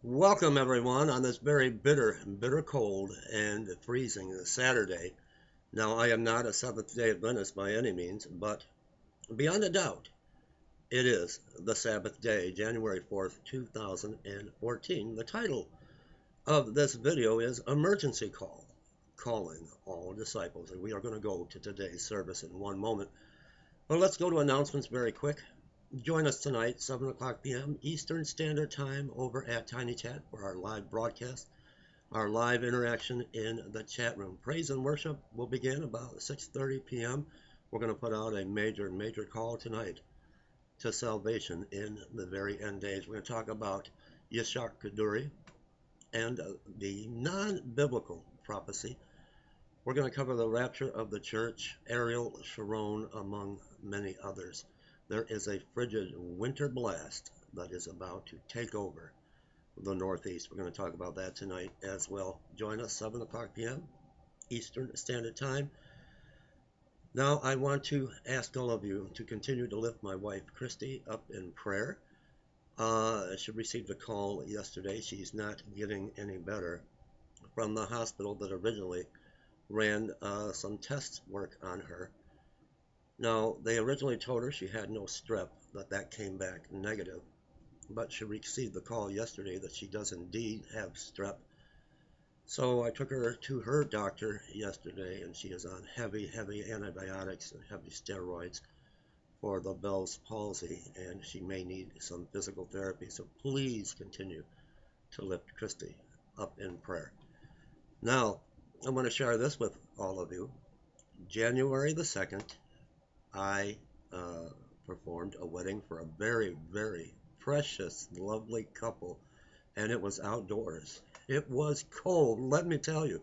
Welcome everyone on this very bitter cold and freezing Saturday. Now I am not a Seventh-day Adventist by any means, but beyond a doubt, it is the Sabbath day, January 4th, 2014. The title of this video is Emergency Call, Calling All Disciples, and we are going to go to today's service in one moment. Well, let's go to announcements very quick. Join us tonight, 7 o'clock p.m. Eastern Standard Time over at Tiny Chat for our live broadcast, our live interaction in the chat room. Praise and worship will begin about 6:30 p.m. We're going to put out a major call tonight to salvation in the very end days. We're going to talk about Yishak Kaduri and the non-biblical prophecy. We're going to cover the rapture of the church, Ariel Sharon, among many others. There is a frigid winter blast that is about to take over the Northeast. We're going to talk about that tonight as well. Join us 7 o'clock p.m. Eastern Standard Time. Now I want to ask all of you to continue to lift my wife Christy up in prayer. She received a call yesterday. She's not getting any better from the hospital that originally ran some test work on her. Now, they originally told her she had no strep, that came back negative, but she received the call yesterday that she does indeed have strep. So I took her to her doctor yesterday, and she is on heavy antibiotics and heavy steroids for the Bell's palsy, and she may need some physical therapy. So please continue to lift Christy up in prayer. Now, I'm going to share this with all of you. January the 2nd, I performed a wedding for a very precious, lovely couple, and it was outdoors. It was cold, let me tell you.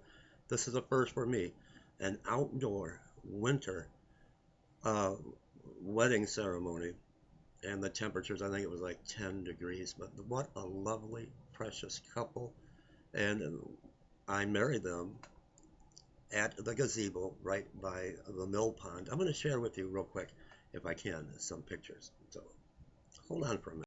This is a first for me, an outdoor winter uh, wedding ceremony, and the temperatures, I think it was like 10 degrees, but what a lovely, precious couple, and I married them at the gazebo right by the mill pond. I'm going to share with you real quick, if I can, some pictures. So hold on for a minute.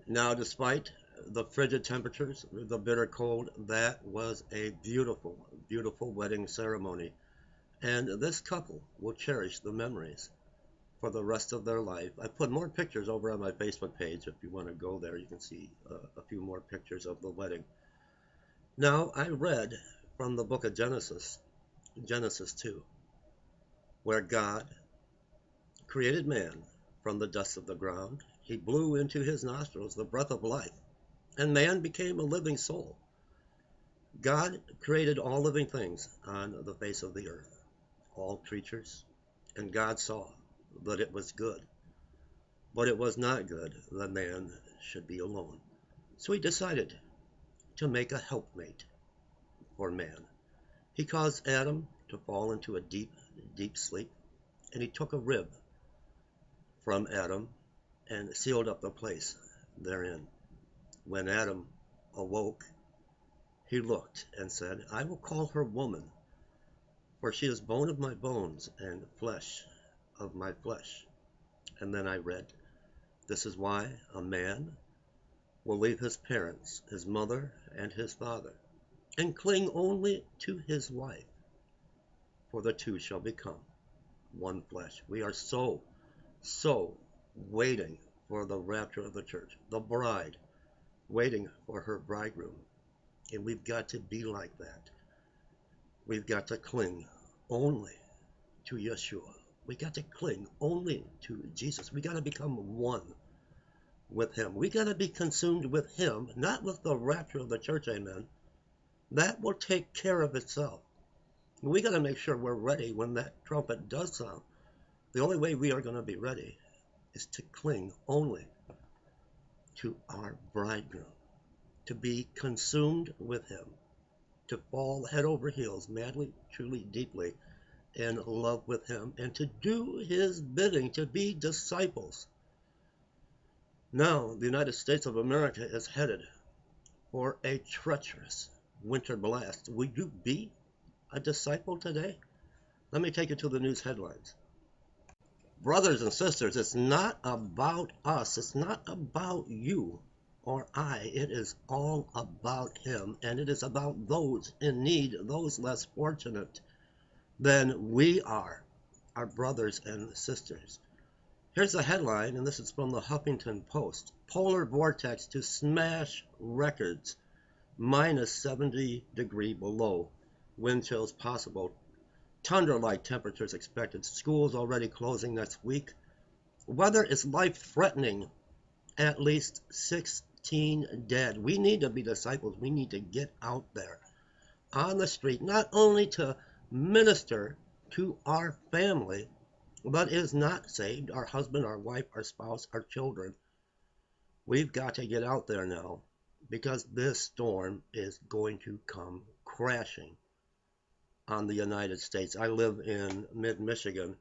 Now, despite the frigid temperatures, the bitter cold, that was a beautiful wedding ceremony. And this couple will cherish the memories for the rest of their life. I put more pictures over on my Facebook page. If you want to go there, you can see a few more pictures of the wedding. Now, I read from the book of Genesis, Genesis 2, where God created man from the dust of the ground. He blew into his nostrils the breath of life, and man became a living soul. God created all living things on the face of the earth, all creatures, and God saw that it was good. But it was not good that man should be alone. So he decided to make a helpmate for man. He caused Adam to fall into a deep sleep, and he took a rib from Adam and sealed up the place therein. When Adam awoke, he looked and said, I will call her woman, for she is bone of my bones and flesh of my flesh. And then I read, this is why a man will leave his parents, his mother and his father, and cling only to his wife, for the two shall become one flesh. We are so waiting for the rapture of the church, the bride waiting for her bridegroom. And we've got to be like that. We've got to cling only to Yeshua. We got to cling only to Jesus. We got to become one with him. We got to be consumed with him, not with the rapture of the church, amen. That will take care of itself. We got to make sure we're ready when that trumpet does sound. The only way we are going to be ready is to cling only to our bridegroom, to be consumed with him. to fall head over heels, madly, truly, deeply in love with him, and to do his bidding, to be disciples. Now, the United States of America is headed for a treacherous winter blast. Will you be a disciple today? Let me take you to the news headlines. Brothers and sisters, it's not about us. It's not about you or I. It is all about him, and it is about those in need, those less fortunate than we are, our brothers and sisters. Here's a headline, and this is from the Huffington Post. Polar vortex to smash records, minus 70 degree below. Wind chills possible. Tundra-like temperatures expected. Schools already closing next week. Weather is life-threatening. At least 16 dead. We need to be disciples. We need to get out there on the street, not only to minister to our family, but is not saved, our husband, our wife, our spouse, our children. We've got to get out there now, because this storm is going to come crashing on the United States. I live in mid-Michigan,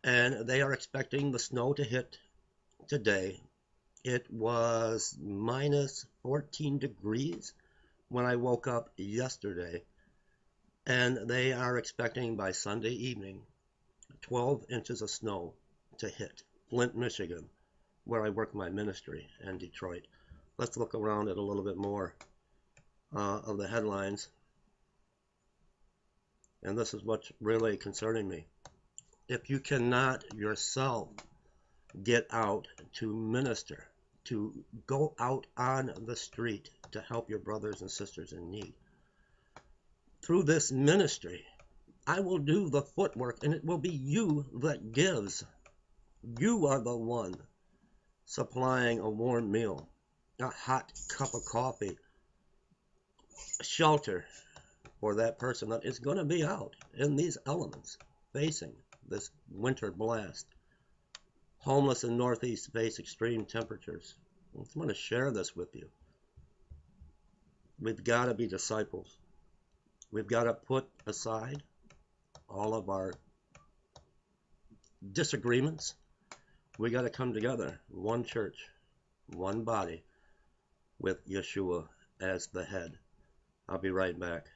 and they are expecting the snow to hit today. It was minus 14 degrees when I woke up yesterday, and they are expecting by Sunday evening 12 inches of snow to hit Flint, Michigan, where I work my ministry, and Detroit. Let's look around at a little bit more of the headlines. And this is what's really concerning me. If you cannot yourself get out to minister, to go out on the street to help your brothers and sisters in need, through this ministry, I will do the footwork, and it will be you that gives. You are the one supplying a warm meal, a hot cup of coffee, shelter for that person that is going to be out in these elements, facing this winter blast. Homeless in Northeast face extreme temperatures. I just want to share this with you. We've got to be disciples. We've got to put aside all of our disagreements. We got to come together, one church, one body, with Yeshua as the head. I'll be right back.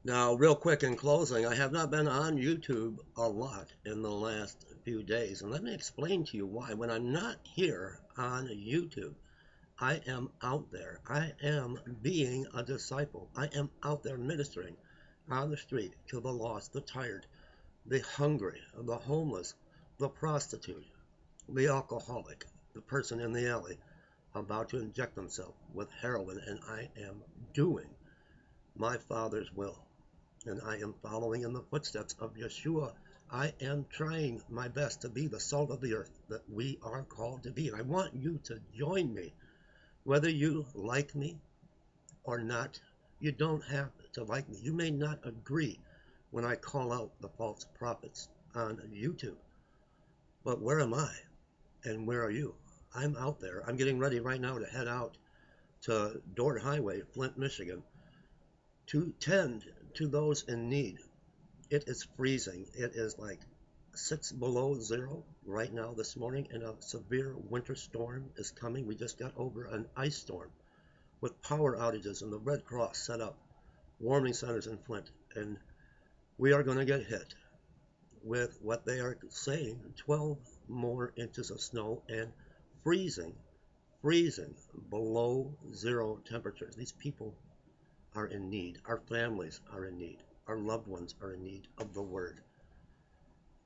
Now, real quick in closing, I have not been on YouTube a lot in the last few days, and let me explain to you why. When I'm not here on YouTube, I am out there. I am being a disciple. I am out there ministering on the street to the lost, the tired, the hungry, the homeless, the prostitute, the alcoholic, the person in the alley about to inject themselves with heroin, and I am doing my Father's will, and I am following in the footsteps of Yeshua. I am trying my best to be the salt of the earth that we are called to be, and I want you to join me. Whether you like me or not, you don't have to like me. You may not agree when I call out the false prophets on YouTube, but where am I and where are you? I'm out there. I'm getting ready right now to head out to Dort Highway, Flint, Michigan, to tend to those in need. It is freezing. It is like 6 below zero right now this morning, and a severe winter storm is coming. We just got over an ice storm with power outages, and the Red Cross set up warming centers in Flint, and we are going to get hit with what they are saying, 12 more inches of snow and freezing below zero temperatures. These people are in need. Our families are in need. Our loved ones are in need of the word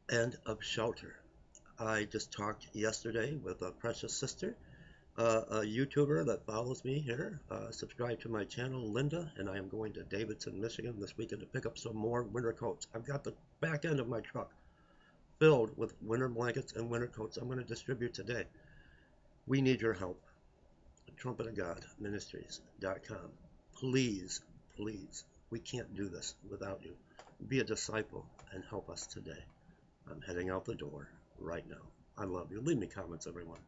and of shelter. I just talked yesterday with a precious sister, a YouTuber that follows me here, subscribe to my channel, Linda, and I am going to Davidson, Michigan this weekend to pick up some more winter coats. I've got the back end of my truck filled with winter blankets and winter coats I'm going to distribute today. We need your help. Trumpet of God Ministries.com. Please, please, we can't do this without you. Be a disciple and help us today. I'm heading out the door right now. I love you. Leave me comments, everyone.